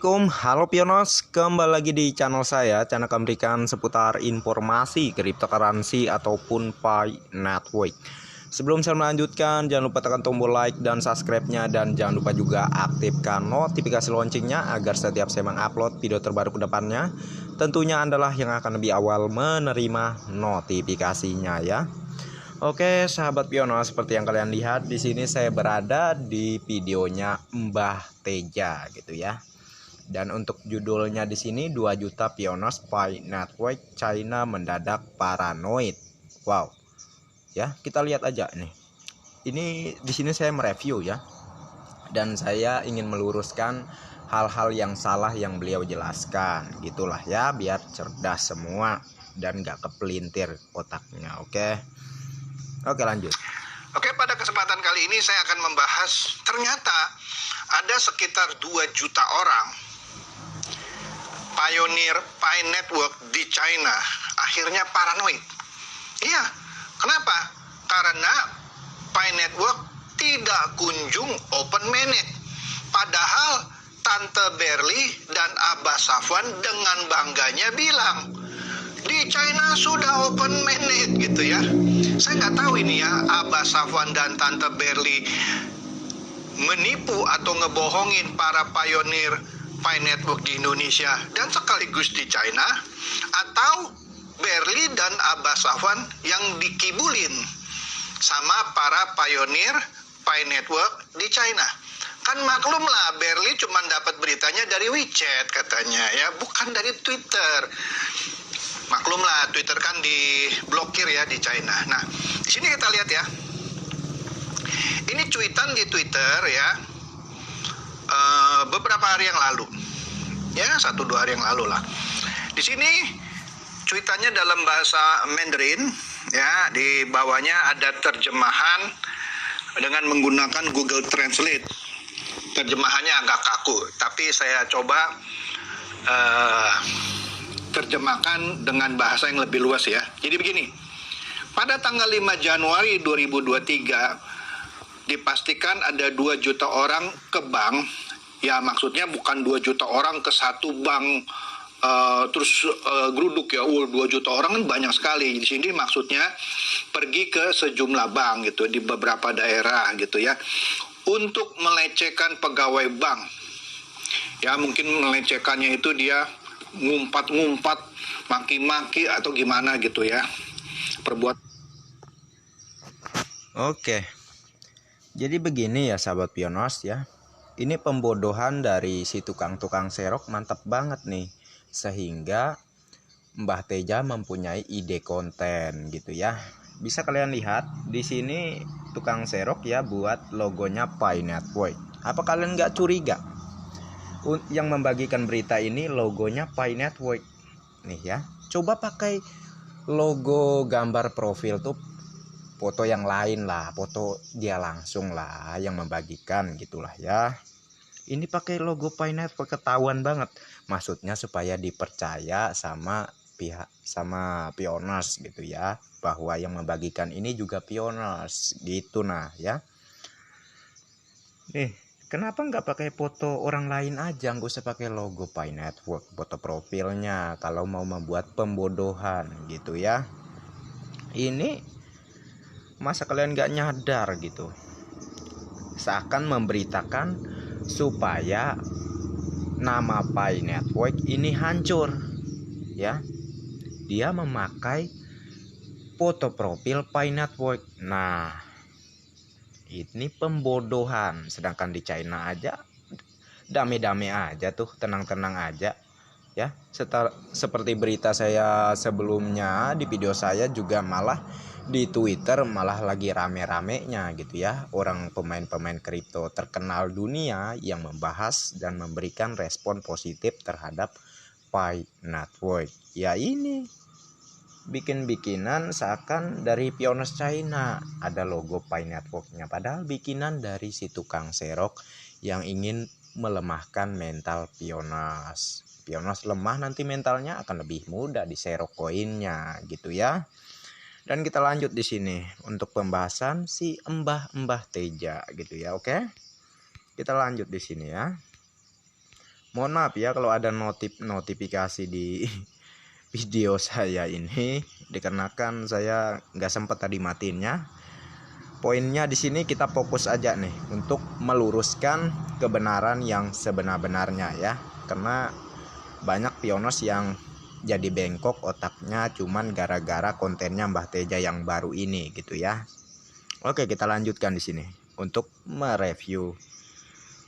Assalamualaikum, halo Pionos, kembali lagi di channel saya. Channel memberikan seputar informasi cryptocurrency ataupun Pi Network. Sebelum saya melanjutkan, jangan lupa tekan tombol like dan subscribe-nya, dan jangan lupa juga aktifkan notifikasi loncengnya agar setiap saya mengupload video terbaru ke depannya, tentunya adalah yang akan lebih awal menerima notifikasinya ya. Oke, sahabat Pionos, seperti yang kalian lihat di sini saya berada di videonya Mbah Teja gitu ya. Dan untuk judulnya di sini 2 juta Pionos Pi Network China mendadak paranoid. Wow. Ya, kita lihat aja nih. Ini di sini saya mereview ya. Dan saya ingin meluruskan hal-hal yang salah yang beliau jelaskan. Gitulah ya, biar cerdas semua dan gak kepelintir otaknya. Oke, lanjut. Oke, pada kesempatan kali ini saya akan membahas ternyata ada sekitar 2 juta orang pioneer Pi Network di China akhirnya paranoid. Iya, kenapa? Karena Pi Network tidak kunjung open mainnet. Padahal Tante Berli dan Abah Safwan dengan bangganya bilang di China sudah open mainnet gitu ya. Saya nggak tahu ini ya, Abah Safwan dan Tante Berli menipu atau ngebohongin para pioneer Pi Network di Indonesia dan sekaligus di China, atau Berli dan Abah Safwan yang dikibulin sama para pioneer Pi Network di China. Kan maklum lah, Berli cuma dapat beritanya dari WeChat katanya ya, bukan dari Twitter. Maklum lah, Twitter kan diblokir ya di China. Nah, di sini kita lihat ya. Ini cuitan di Twitter ya, beberapa hari yang lalu. Ya, 1-2 hari yang lalu lah. Di sini cuitannya dalam bahasa Mandarin ya, di bawahnya ada terjemahan dengan menggunakan Google Translate. Terjemahannya agak kaku, tapi saya coba terjemahkan dengan bahasa yang lebih luas ya. Jadi begini, pada tanggal 5 Januari 2023 dipastikan ada 2 juta orang ke bank. Ya, maksudnya bukan 2 juta orang ke satu bank terus geruduk ya. 2 juta orang kan banyak sekali. Di sini maksudnya pergi ke sejumlah bank gitu di beberapa daerah gitu ya, untuk melecehkan pegawai bank. Ya, mungkin melecehkannya itu dia ngumpat-ngumpat, maki-maki atau gimana gitu ya, perbuat. Oke. Jadi begini ya sahabat Pionos ya. Ini pembodohan dari si tukang-tukang serok mantap banget nih. Sehingga Mbah Teja mempunyai ide konten gitu ya. Bisa kalian lihat di sini tukang serok ya buat logonya Pi Network. Apa kalian nggak curiga? Yang membagikan berita ini logonya Pi Network nih ya. Coba pakai logo gambar profil tuh foto yang lain lah, foto dia langsung lah yang membagikan gitulah ya. Ini pakai logo Pi Network, ketahuan banget. Maksudnya supaya dipercaya sama pihak, sama Pioneers gitu ya, bahwa yang membagikan ini juga Pioneers gitu nah ya. Nih, kenapa nggak pakai foto orang lain aja, nggak usah pakai logo Pi Network, foto profilnya kalau mau membuat pembodohan gitu ya. Ini masa kalian nggak nyadar gitu, seakan memberitakan supaya nama Pi Network ini hancur ya. Dia memakai foto profil Pi Network. Nah, ini pembodohan. Sedangkan di China aja damai-damai aja tuh, tenang-tenang aja ya. Seperti berita saya sebelumnya di video saya juga, malah di Twitter malah lagi rame-ramenya gitu ya, orang pemain-pemain kripto terkenal dunia yang membahas dan memberikan respon positif terhadap Pi Network. Ya, ini bikin-bikinan seakan dari Pioneers China ada logo Pi Networknya, padahal bikinan dari si tukang serok yang ingin melemahkan mental Pioneers. Pioneers lemah, nanti mentalnya akan lebih mudah diserok koinnya gitu ya. Dan kita lanjut di sini untuk pembahasan si Mbah Teja gitu ya. Oke, kita lanjut di sini ya. Mohon maaf ya kalau ada notifikasi di video saya ini, dikarenakan saya nggak sempat tadi matinnya. Poinnya di sini kita fokus aja nih untuk meluruskan kebenaran yang sebenar-benarnya ya. Karena banyak pionos yang jadi bengkok otaknya cuman gara-gara kontennya Mbah Teja yang baru ini gitu ya. Oke, kita lanjutkan di sini untuk mereview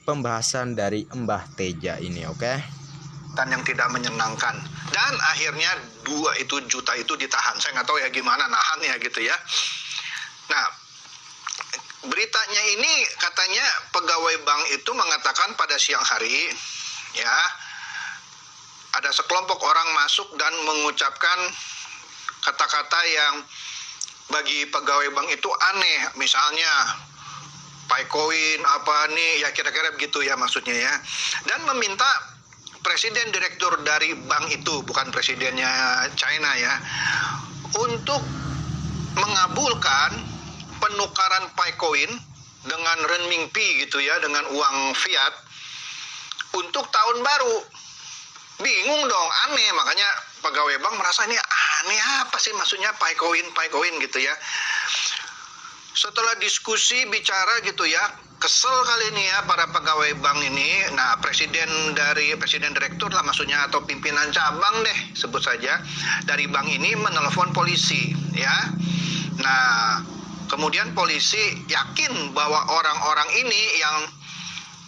pembahasan dari Mbah Teja ini, oke? Dan yang tidak menyenangkan. Dan akhirnya 2 juta itu ditahan. Saya nggak tahu ya gimana nahannya gitu ya. Nah, beritanya ini katanya pegawai bank itu mengatakan pada siang hari, ya, ada sekelompok orang masuk dan mengucapkan kata-kata yang bagi pegawai bank itu aneh. Misalnya, Paycoin apa nih, ya kira-kira begitu ya maksudnya ya. Dan meminta presiden direktur dari bank itu, bukan presidennya China ya, untuk mengabulkan penukaran Paycoin dengan renminbi gitu ya, dengan uang fiat untuk tahun baru. Bingung dong, aneh. Makanya pegawai bank merasa ini aneh, apa sih maksudnya Paycoin gitu ya. Setelah diskusi bicara gitu ya, kesel kali ini ya para pegawai bank ini. Nah, presiden direktur lah maksudnya, atau pimpinan cabang deh sebut saja, dari bank ini menelpon polisi ya. Nah, kemudian polisi yakin bahwa orang-orang ini yang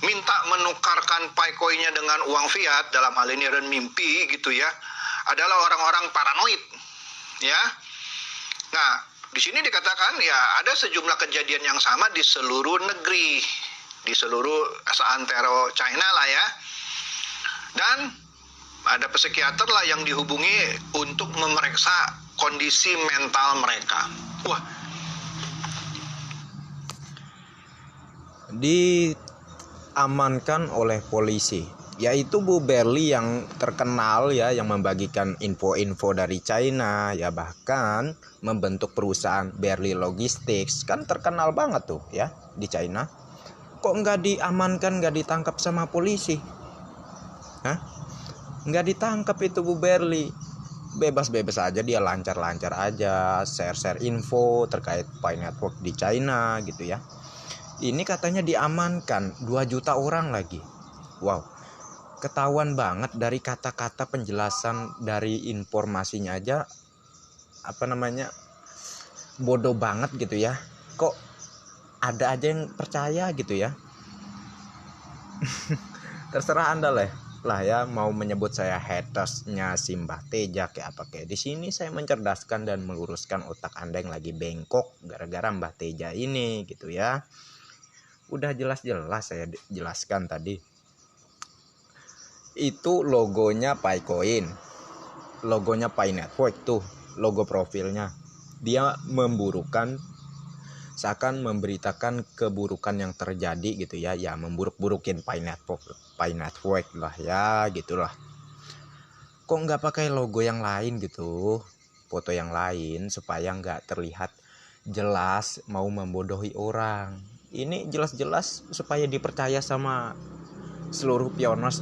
minta menukarkan Paycoin-nya dengan uang fiat, dalam hal ini renminbi gitu ya, adalah orang-orang paranoid ya. Nah, di sini dikatakan ya ada sejumlah kejadian yang sama di seluruh negeri, di seluruh seantero China lah ya. Dan ada psikiater lah yang dihubungi untuk memeriksa kondisi mental mereka. Wah. Diamankan oleh polisi, yaitu Bu Berli yang terkenal ya, yang membagikan info-info dari China ya, bahkan membentuk perusahaan Berli Logistics, kan terkenal banget tuh ya di China. Kok nggak diamankan, nggak ditangkap sama polisi? Hah? Nggak ditangkap itu Bu Berli, bebas-bebas aja dia, lancar-lancar aja share-share info terkait Pi Network di China gitu ya. Ini katanya diamankan 2 juta orang lagi. Wow, ketahuan banget dari kata-kata penjelasan dari informasinya aja, apa namanya, bodoh banget gitu ya. Kok ada aja yang percaya gitu ya. Terserah Anda lah ya mau menyebut saya hatersnya si Mbah Teja kayak apa kayak. Di sini saya mencerdaskan dan meluruskan otak Anda yang lagi bengkok gara-gara Mbah Teja ini gitu ya. Udah jelas-jelas saya jelaskan tadi. Itu logonya Paycoin, logonya Pi Network tuh, logo profilnya. Dia memburukan, seakan memberitakan keburukan yang terjadi gitu ya, ya memburuk-burukin Pi Network lah ya gitulah. Kok nggak pakai logo yang lain gitu, foto yang lain, supaya nggak terlihat jelas mau membodohi orang. Ini jelas-jelas supaya dipercaya sama seluruh pionos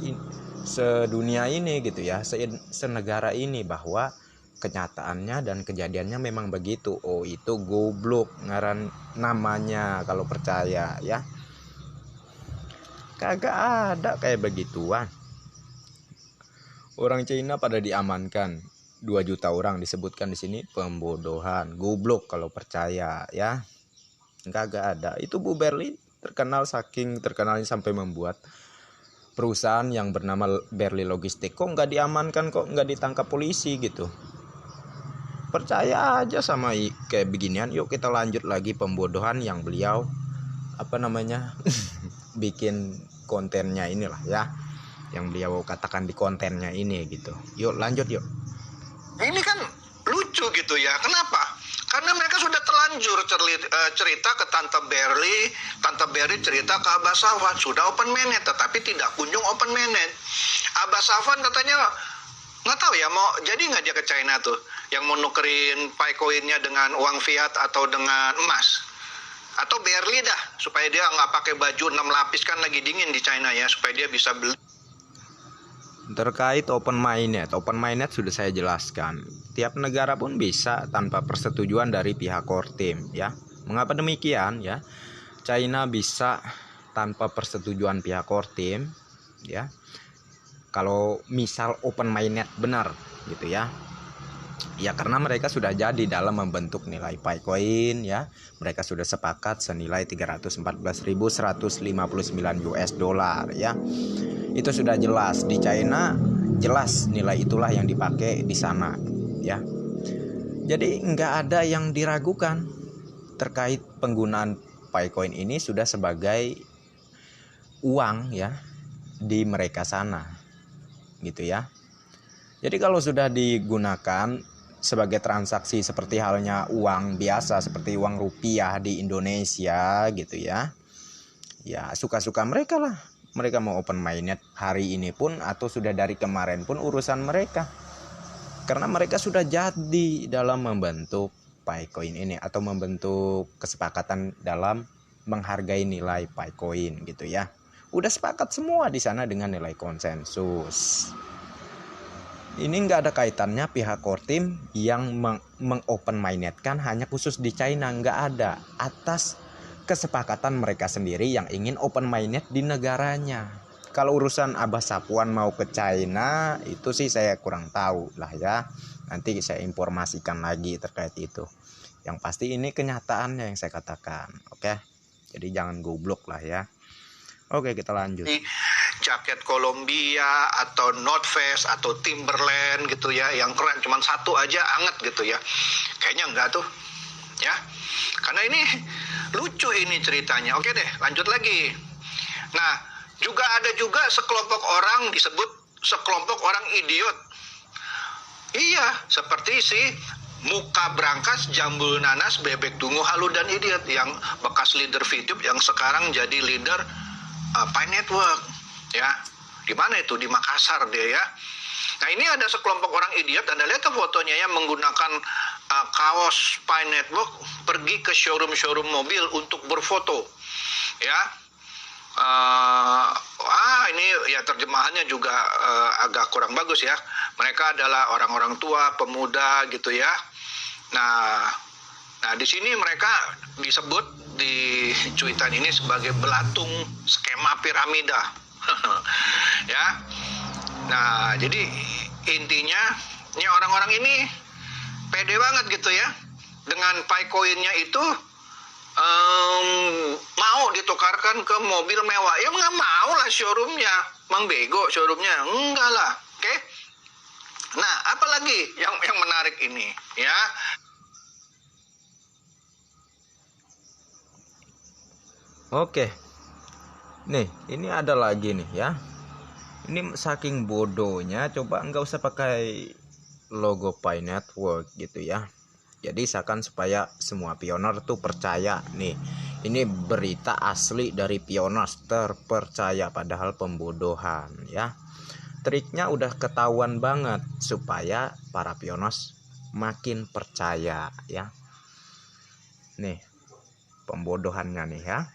sedunia ini gitu ya, senegara ini, bahwa kenyataannya dan kejadiannya memang begitu. Oh, itu goblok ngaran namanya kalau percaya ya. Kagak ada kayak begituan. Orang Cina pada diamankan 2 juta orang, disebutkan di sini pembodohan, goblok kalau percaya ya. Kagak ada. Itu Bu Berli terkenal, saking terkenalnya sampai membuat perusahaan yang bernama Berli Logistics. Kok nggak diamankan, kok nggak ditangkap polisi gitu? Percaya aja sama kayak beginian. Yuk kita lanjut lagi pembodohan yang beliau apa namanya bikin kontennya inilah ya, yang beliau katakan di kontennya ini gitu. Yuk lanjut yuk. Ini kan lucu gitu ya. Kenapa? Karena mereka sudah terlanjur cerita ke Tante Berli. Tante Berli cerita ke Abah Safwan, sudah open mainnet, tetapi tidak kunjung open mainnet. Abah Safwan katanya nggak tahu ya, mau jadi nggak dia ke China tuh, yang mau nukerin Paycoin-nya dengan uang fiat atau dengan emas, atau Berli dah, supaya dia nggak pakai baju 6 lapis, kan lagi dingin di China ya, supaya dia bisa beli. Terkait open mainnet sudah saya jelaskan. Tiap negara pun bisa tanpa persetujuan dari pihak core team ya. Mengapa demikian ya? China bisa tanpa persetujuan pihak core team ya. Kalau misal open mainnet benar gitu ya. Ya karena mereka sudah jadi dalam membentuk nilai Picoin ya. Mereka sudah sepakat senilai 314.159 US dollar ya. Itu sudah jelas di China, jelas nilai itulah yang dipakai di sana ya. Jadi nggak ada yang diragukan terkait penggunaan Picoin ini sudah sebagai uang ya di mereka sana gitu ya. Jadi kalau sudah digunakan sebagai transaksi seperti halnya uang biasa seperti uang rupiah di Indonesia gitu ya. Ya suka-suka mereka lah. Mereka mau open mainnet hari ini pun atau sudah dari kemarin pun urusan mereka. Karena mereka sudah jadi dalam membentuk Picoin ini atau membentuk kesepakatan dalam menghargai nilai Picoin gitu ya. Udah sepakat semua di sana dengan nilai konsensus. Ini nggak ada kaitannya pihak core team yang mengopen mainnetkan hanya khusus di China, nggak ada, atas kesepakatan mereka sendiri yang ingin open mainnet di negaranya. Kalau urusan Abah Sapuan mau ke China itu sih saya kurang tahu lah ya. Nanti saya informasikan lagi terkait itu. Yang pasti ini kenyataannya yang saya katakan, oke? Jadi jangan goblok lah ya. Oke, kita lanjut. Jaket Columbia atau North Face atau Timberland gitu ya, yang keren cuman satu aja anget gitu ya. Kayaknya enggak tuh. Ya. Karena ini lucu ini ceritanya. Oke deh, lanjut lagi. Nah, ada juga sekelompok orang disebut sekelompok orang idiot. Iya, seperti si Muka Brankas, Jambul Nanas, Bebek Dungu, Halu dan Idiot yang bekas leader VTube yang sekarang jadi leader Pi Network ya. Di mana itu? Di Makassar dia ya. Nah, ini ada sekelompok orang idiot, Anda lihat fotonya ya, menggunakan kaos Pi Network pergi ke showroom mobil untuk berfoto ya. Ini ya terjemahannya juga agak kurang bagus ya. Mereka adalah orang-orang tua, pemuda gitu ya. Nah di sini mereka disebut di cuitan ini sebagai belatung skema piramida. Ya. Nah, jadi intinya ini orang-orang ini pede banget gitu ya. Dengan Picoin-nya itu mau ditukarkan ke mobil mewah. Ya nggak mau lah showroomnya. Mang bego showroomnya. Enggak lah. Oke. Nah, apalagi yang menarik ini ya. Oke. Nih, ini ada lagi nih ya. Ini saking bodohnya, coba nggak usah pakai logo Pi Network gitu ya. Jadi seakan supaya semua pioner tuh percaya nih. Ini berita asli dari pioners terpercaya, padahal pembodohan ya. Triknya udah ketahuan banget supaya para pioners makin percaya ya. Nih, pembodohannya nih ya.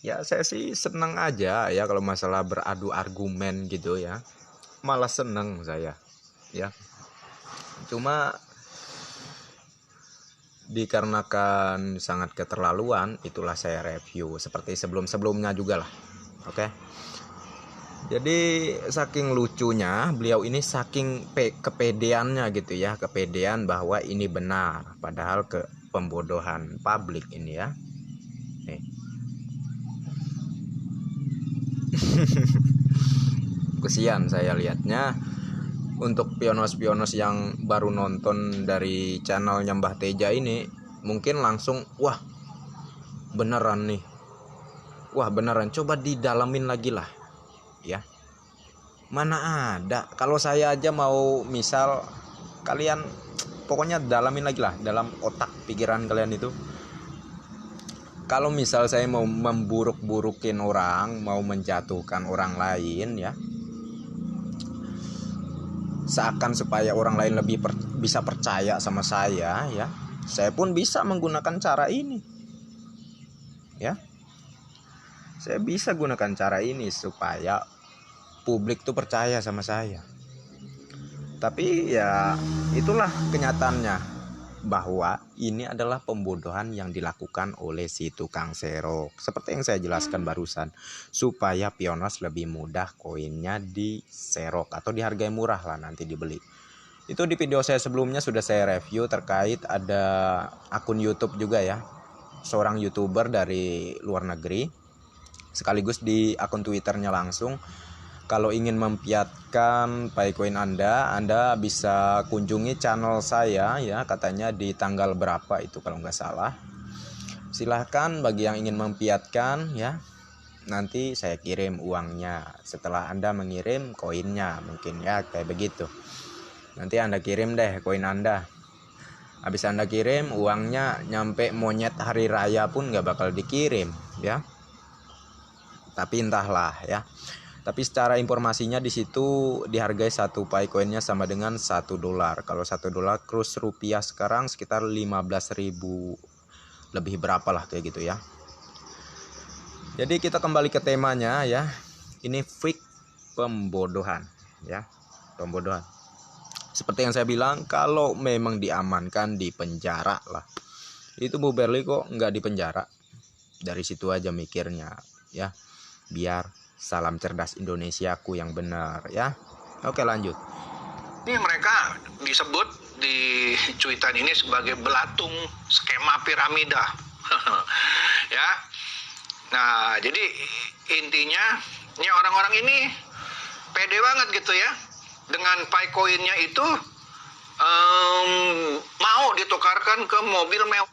Ya saya sih seneng aja ya kalau masalah beradu argumen gitu ya. Malah seneng saya ya. Cuma dikarenakan sangat keterlaluan, itulah saya review seperti sebelum-sebelumnya juga lah. Oke. Jadi saking lucunya beliau ini, saking kepedeannya gitu ya, kepedean bahwa ini benar, padahal ke pembodohan publik ini ya. Nih. Kesian saya lihatnya. Untuk pionos-pionos yang baru nonton dari channelnya Mbah Teja ini, mungkin langsung wah beneran nih, wah beneran, coba didalamin lagi lah ya. Mana ada, kalau saya aja mau misal, kalian pokoknya dalamin lagi lah dalam otak pikiran kalian itu. Kalau misal saya mau memburuk-burukin orang, mau menjatuhkan orang lain ya, seakan supaya orang lain lebih bisa percaya sama saya ya, saya pun bisa menggunakan cara ini ya. Saya bisa gunakan cara ini supaya publik tuh percaya sama saya. Tapi ya itulah kenyataannya, bahwa ini adalah pembodohan yang dilakukan oleh si tukang serok. Seperti yang saya jelaskan barusan, supaya pionos lebih mudah koinnya diserok atau dihargai murah lah nanti dibeli. Itu di video saya sebelumnya sudah saya review terkait ada akun YouTube juga ya, seorang YouTuber dari luar negeri, sekaligus di akun Twitternya langsung. Kalau ingin mempiatkan Paycoin Anda bisa kunjungi channel saya ya, katanya di tanggal berapa itu kalau nggak salah. Silahkan bagi yang ingin mempiatkan ya, nanti saya kirim uangnya. Setelah Anda mengirim koinnya mungkin ya, kayak begitu. Nanti Anda kirim deh koin Anda. Habis Anda kirim uangnya, nyampe monyet hari raya pun nggak bakal dikirim ya. Tapi entahlah ya. Tapi secara informasinya di situ dihargai satu Paycoinnya sama dengan $1. Kalau $1 kurs rupiah sekarang sekitar 15.000 lebih berapa lah kayak gitu ya. Jadi kita kembali ke temanya ya. Ini fake pembodohan ya. Pembodohan. Seperti yang saya bilang, kalau memang diamankan di penjara lah. Itu Bu Berli kok nggak di penjara. Dari situ aja mikirnya ya. Biar salam cerdas Indonesiaku yang benar ya. Oke, lanjut. Ini mereka disebut di cuitan ini sebagai belatung skema piramida. Ya. Nah, jadi intinya ini orang-orang ini pede banget gitu ya. Dengan Paycoinnya itu mau ditukarkan ke mobil mewah.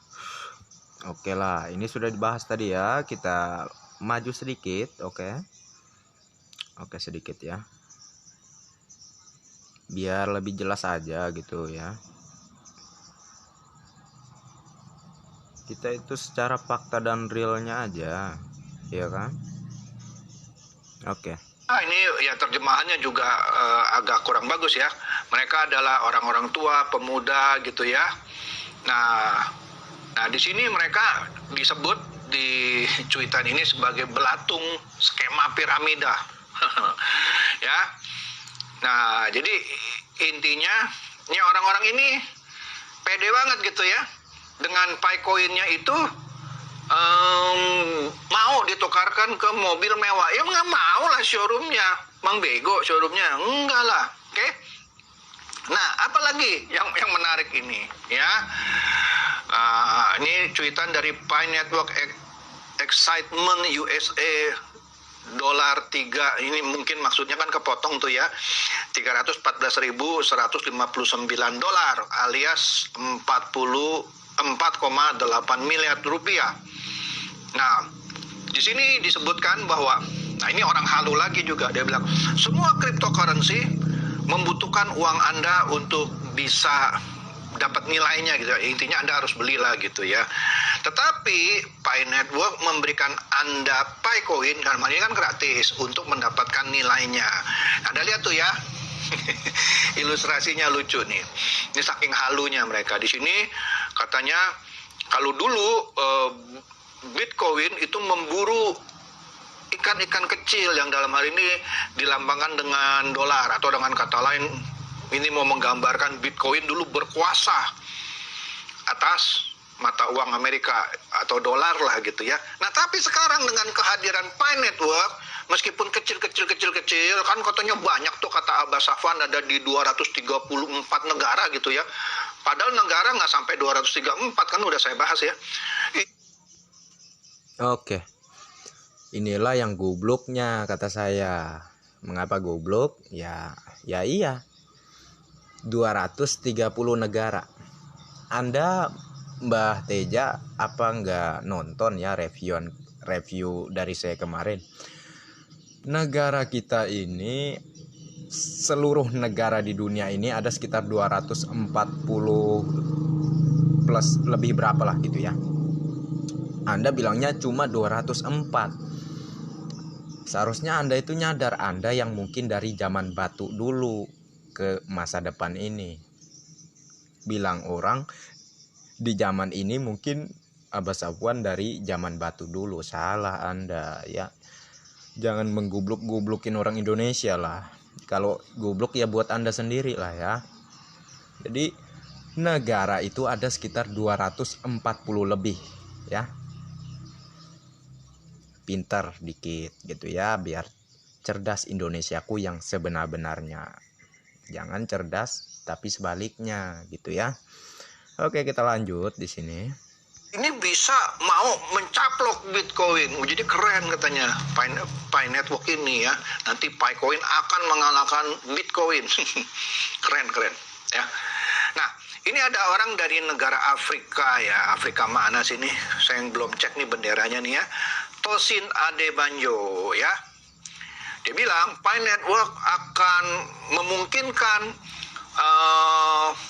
Oke lah, ini sudah dibahas tadi ya. Kita maju sedikit, oke. Oke, sedikit ya. Biar lebih jelas aja gitu ya. Kita itu secara fakta dan realnya aja, ya kan? Oke. Nah, ini ya terjemahannya juga agak kurang bagus ya. Mereka adalah orang-orang tua, pemuda gitu ya. Nah di sini mereka disebut di cuitan ini sebagai belatung skema piramida. Ya. Nah, jadi intinya ini orang-orang ini pede banget gitu ya. Dengan Paycoinnya itu mau ditukarkan ke mobil mewah. Ya nggak mau lah showroomnya. Mang bego showroomnya. Enggak lah. Oke. Nah, apalagi yang menarik ini ya. Ini cuitan dari Pi Network Excitement USA $3, ini mungkin maksudnya kan kepotong tuh ya, $314.159 alias 4,8 miliar rupiah. Nah, di sini disebutkan bahwa, nah ini orang halu lagi juga, dia bilang semua cryptocurrency membutuhkan uang Anda untuk bisa dapat nilainya gitu. Intinya Anda harus belilah gitu ya. Tetapi Pi Network memberikan Anda Paycoin, karena ini kan gratis untuk mendapatkan nilainya. Anda lihat tuh ya. Ilustrasinya lucu nih. Ini saking halunya mereka. Di sini katanya kalau dulu Bitcoin itu memburu ikan-ikan kecil yang dalam hal ini dilambangkan dengan dolar, atau dengan kata lain ini mau menggambarkan Bitcoin dulu berkuasa atas mata uang Amerika atau dolar lah gitu ya. Nah, tapi sekarang dengan kehadiran Pi Network, meskipun kecil kan katanya banyak tuh, kata Abah Safwan ada di 234 negara gitu ya. Padahal negara nggak sampai 234, kan udah saya bahas ya. Oke. Inilah yang gobloknya kata saya. Mengapa goblok? Ya iya. 230 negara. Anda Mbah Teja apa nggak nonton ya review dari saya kemarin? Negara kita ini, seluruh negara di dunia ini ada sekitar 240 plus lebih berapa lah gitu ya. Anda bilangnya cuma 204. Seharusnya Anda itu nyadar, Anda yang mungkin dari zaman batu dulu ke masa depan ini. Bilang orang di zaman ini mungkin Abah Safwan dari zaman batu dulu. Salah Anda ya. Jangan menggubluk-gublukin orang Indonesia lah. Kalau gubluk ya buat Anda sendiri lah ya. Jadi negara itu ada sekitar 240 lebih ya. Pintar dikit gitu ya, biar cerdas Indonesiaku yang sebenar-benarnya. Jangan cerdas tapi sebaliknya gitu ya. Oke, kita lanjut di sini. Ini bisa mau mencaplok Bitcoin. Jadi keren katanya Pi Network ini ya. Nanti Picoin akan mengalahkan Bitcoin. Keren ya. Nah, ini ada orang dari negara Afrika ya. Afrika mana sih nih? Saya yang belum cek nih benderanya nih ya. Tosin Adebanjo ya. Dia bilang Pi Network akan memungkinkan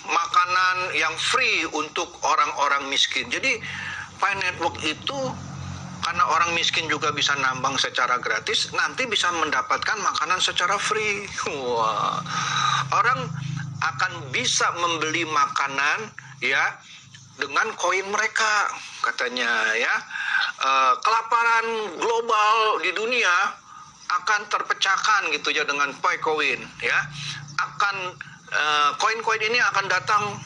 makanan yang free untuk orang-orang miskin. Jadi Pi Network itu karena orang miskin juga bisa nambang secara gratis, nanti bisa mendapatkan makanan secara free. Wah, orang akan bisa membeli makanan ya dengan koin mereka katanya ya. Kelaparan global di dunia akan terpecahkan gitu ya dengan Picoin ya. Akan koin-koin ini akan datang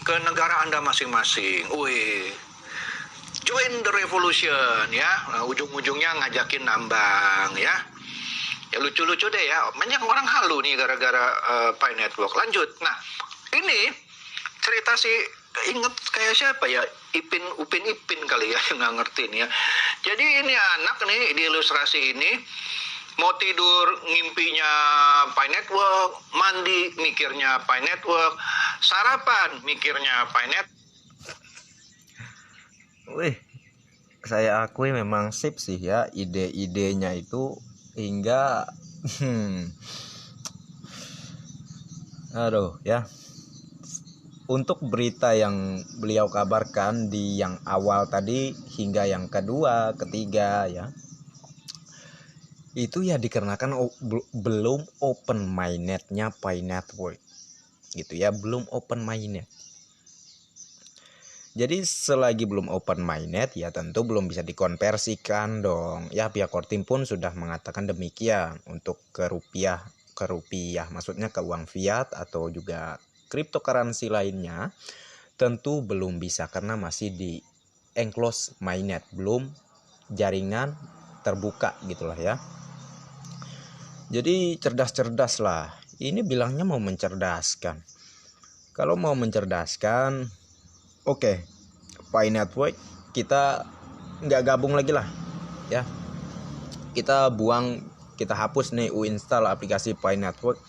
ke negara Anda masing-masing. Wih, join the revolution ya. Ujung-ujungnya ngajakin nambang ya. Ya lucu-lucu deh ya. Banyak orang halu nih gara-gara Pi Network. Lanjut. Nah, ini cerita sih inget kayak siapa ya? Upin Ipin kali ya, yang nggak ngerti nih ya. Jadi ini anak nih di ilustrasi ini mau tidur ngimpinya Pi Network, mandi mikirnya Pi Network, sarapan mikirnya Pi Network. Wih, saya akui memang sip sih ya ide-idenya itu hingga aduh ya. Untuk berita yang beliau kabarkan di yang awal tadi hingga yang kedua, ketiga ya, itu ya dikarenakan belum open mainnetnya Pi Network gitu ya, belum open mainnet. Jadi selagi belum open mainnet ya tentu belum bisa dikonversikan dong ya. Pihak Kortim pun sudah mengatakan demikian untuk ke rupiah, maksudnya ke uang fiat atau juga cryptocurrency lainnya tentu belum bisa karena masih di enclosed mainnet, belum jaringan terbuka gitulah ya. Jadi cerdas-cerdas lah. Ini bilangnya mau mencerdaskan. Kalau mau mencerdaskan, oke, Pi Network kita nggak gabung lagi lah ya. Kita buang, kita hapus nih uninstall aplikasi Pi Network.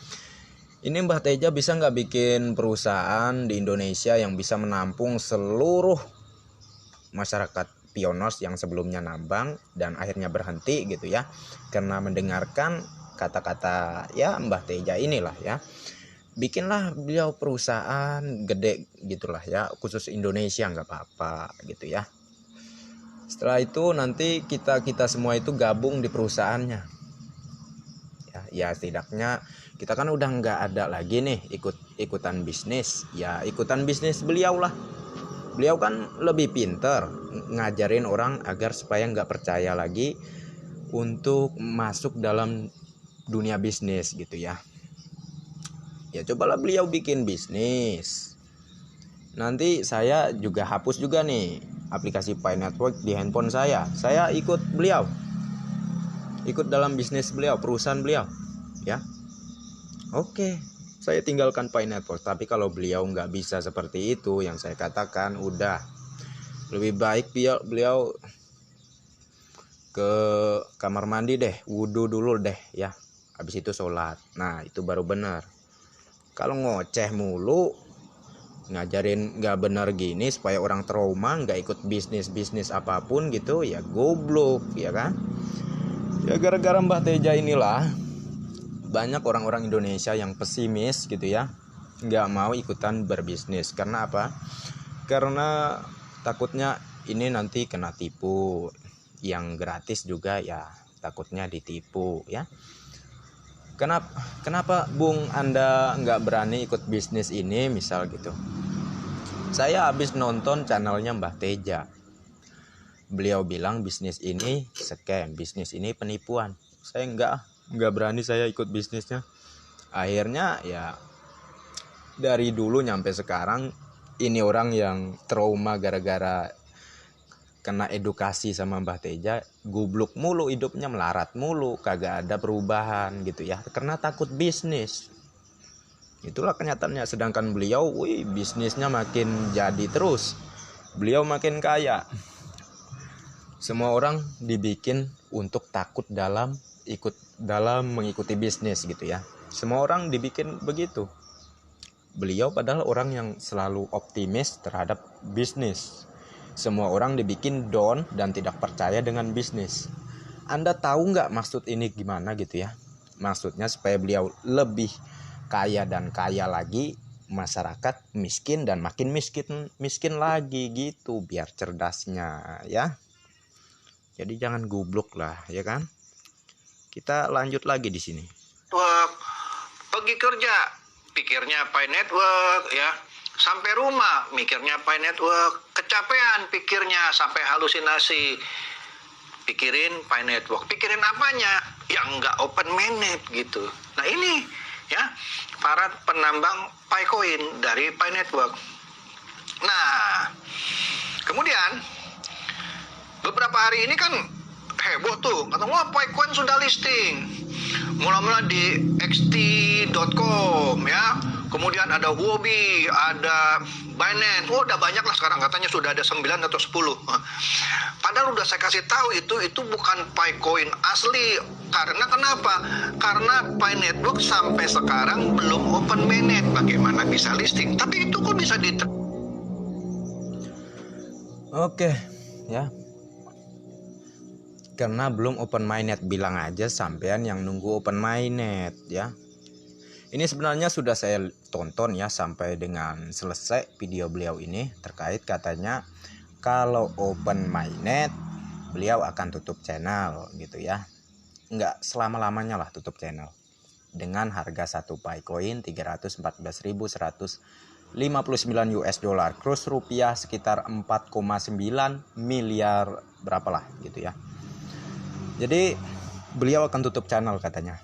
Ini Mbah Teja bisa nggak bikin perusahaan di Indonesia yang bisa menampung seluruh masyarakat pioners yang sebelumnya nambang dan akhirnya berhenti gitu ya, karena mendengarkan kata-kata ya Mbah Teja inilah ya. Bikinlah beliau perusahaan gede gitulah ya, khusus Indonesia nggak apa-apa gitu ya. Setelah itu nanti kita semua itu gabung di perusahaannya ya setidaknya kita kan udah nggak ada lagi nih ikutan bisnis ya, ikutan bisnis beliau lah. Beliau kan lebih pinter ngajarin orang agar supaya nggak percaya lagi untuk masuk dalam dunia bisnis gitu ya. Ya cobalah beliau bikin bisnis. Nanti saya juga hapus juga nih aplikasi Pi Network di handphone saya. Saya ikut beliau, ikut dalam bisnis beliau, perusahaan beliau ya. Oke, saya tinggalkan Pi Network. Tapi kalau beliau nggak bisa seperti itu, yang saya katakan udah lebih baik beliau ke kamar mandi deh, wudhu dulu deh ya, habis itu sholat. Nah itu baru benar. Kalau ngoceh mulu, ngajarin nggak benar gini supaya orang trauma, nggak ikut bisnis apapun gitu ya, goblok ya kan. Ya gara-gara Mbah Teja inilah banyak orang-orang Indonesia yang pesimis gitu ya, nggak mau ikutan berbisnis. Karena apa? Karena takutnya ini nanti kena tipu. Yang gratis juga ya takutnya ditipu ya. Kenapa Bung Anda nggak berani ikut bisnis ini misal gitu? Saya habis nonton channelnya Mbah Teja. Beliau bilang bisnis ini scam, bisnis ini penipuan. saya nggak berani saya ikut bisnisnya. Akhirnya ya dari dulu nyampe sekarang ini orang yang trauma gara-gara kena edukasi sama Mbah Teja, goblok mulu hidupnya, melarat mulu, kagak ada perubahan gitu ya, karena takut bisnis. Itulah kenyataannya. Sedangkan beliau, bisnisnya makin jadi terus, beliau makin kaya. Semua orang dibikin untuk takut dalam mengikuti bisnis gitu ya. Semua orang dibikin begitu. Beliau padahal orang yang selalu optimis terhadap bisnis. Semua orang dibikin down dan tidak percaya dengan bisnis. Anda tahu nggak maksud ini gimana gitu ya? Maksudnya supaya beliau lebih kaya dan kaya lagi, masyarakat miskin dan makin miskin lagi gitu, biar cerdasnya ya. Jadi jangan goblok lah, ya kan? Kita lanjut lagi di sini. Pergi kerja, pikirnya Pi Network ya. Sampai rumah, mikirnya Pi Network. Kecapean, pikirnya sampai halusinasi. Pikirin Pi Network. Pikirin apanya? Yang nggak open mainnet gitu. Nah ini ya, para penambang Picoin dari Pi Network. Nah, kemudian beberapa hari ini kan heboh tuh, kata wah Picoin sudah listing. Mula-mula di xt.com ya, kemudian ada Huobi, ada Binance, udah banyak lah sekarang, katanya sudah ada 9 atau 10. Padahal udah saya kasih tahu itu bukan Picoin asli. Karena kenapa? Karena Pi Network sampai sekarang belum open mainnet. Bagaimana bisa listing? Tapi itu kok bisa Oke, ya. Karena belum open mainnet, bilang aja sampean yang nunggu open mainnet ya. Ini sebenarnya sudah saya tonton ya sampai dengan selesai video beliau ini, terkait katanya kalau open mainnet beliau akan tutup channel gitu ya. Enggak selama-lamanya lah tutup channel. Dengan harga satu Picoin 314.159 US dollar, kurs rupiah sekitar 4,9 miliar berapalah gitu ya. Jadi beliau akan tutup channel katanya.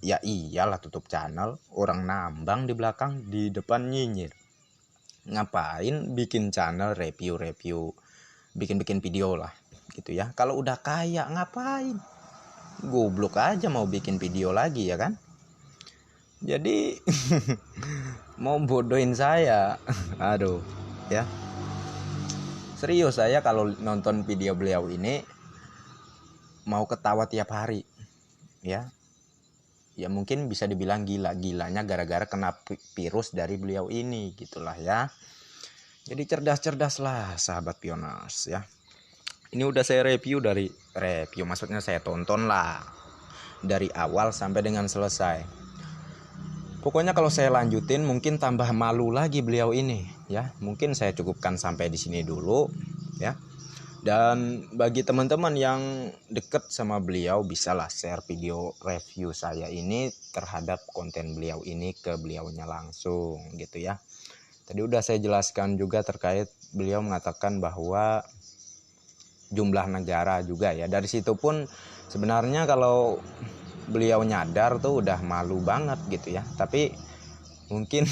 Ya iyalah tutup channel, orang nambang di belakang, di depan nyinyir. Ngapain bikin channel review, bikin video lah gitu ya. Kalau udah kaya ngapain? Goblok aja mau bikin video lagi ya kan. Jadi mau bodohin saya. Aduh ya. Serius, saya kalau nonton video beliau ini mau ketawa tiap hari ya. Ya mungkin bisa dibilang gilanya gara-gara kena virus dari beliau ini gitulah ya. Jadi cerdas lah sahabat Pioners ya. Ini udah saya review maksudnya saya tonton lah dari awal sampai dengan selesai. Pokoknya kalau saya lanjutin mungkin tambah malu lagi beliau ini ya. Mungkin saya cukupkan sampai di sini dulu ya. Dan bagi teman-teman yang deket sama beliau, bisalah share video review saya ini terhadap konten beliau ini ke beliaunya langsung gitu ya. Tadi udah saya jelaskan juga terkait beliau mengatakan bahwa jumlah negara juga ya. Dari situ pun sebenarnya kalau beliau nyadar tuh udah malu banget gitu ya. Tapi mungkin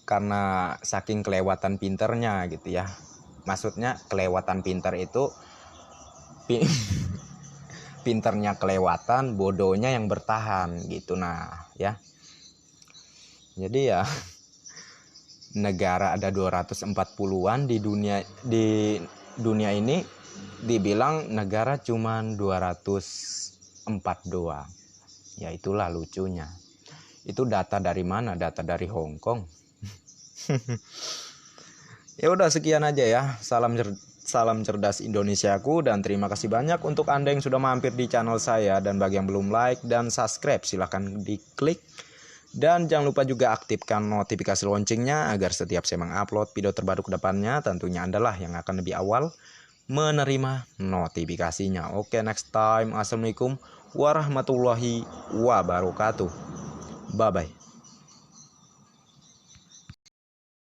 karena saking kelewatan pinternya gitu ya. Maksudnya kelewatan pinter itu pinternya kelewatan, bodohnya yang bertahan gitu. Nah ya, jadi ya negara ada 240-an di dunia ini, dibilang negara cuman 204 doang. Ya itulah lucunya. Itu data dari mana? Data dari Hong Kong. Ya udah sekian aja ya. Salam cerdas Indonesiaku, dan terima kasih banyak untuk Anda yang sudah mampir di channel saya. Dan bagi yang belum like dan subscribe, silahkan diklik. Dan jangan lupa juga aktifkan notifikasi loncengnya agar setiap saya mengupload video terbaru ke depannya, tentunya Anda lah yang akan lebih awal menerima notifikasinya. Oke, next time. Assalamualaikum warahmatullahi wabarakatuh. Bye bye.